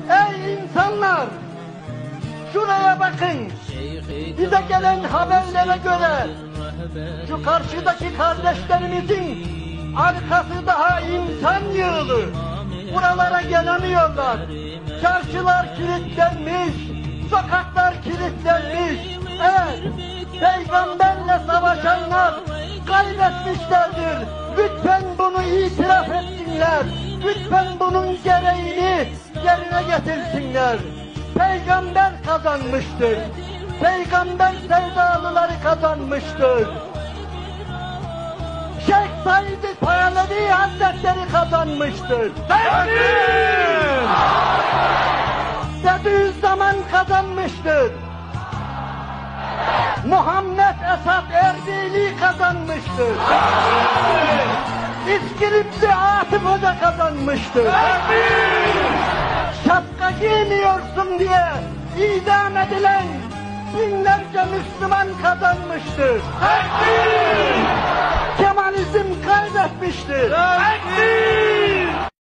Ey insanlar! Şuraya bakın! Bize gelen haberlere göre şu karşıdaki kardeşlerimizin arkası daha insan yığılı. Buralara gelemiyorlar. Çarşılar kilitlenmiş, sokaklar kilitlenmiş. Evet, peygamberle savaşanlar kaybetmişlerdir. Lütfen bunu itiraf etsinler. Lütfen bunun gereğini yerine getirsinler. Peygamber kazanmıştır. Peygamber sevdalıları kazanmıştır. Şeyh Said-i Pehlevi Hazretleri kazanmıştır. Tekbir! Bediüzzaman kazanmıştır. Muhammed Esad Erbili kazanmıştır. İskilipli Atif Hoca kazanmıştır. Şapka giymiyorsun diye idam edilen binlerce Müslüman kazanmıştır. Kemalizm kaybetmiştir.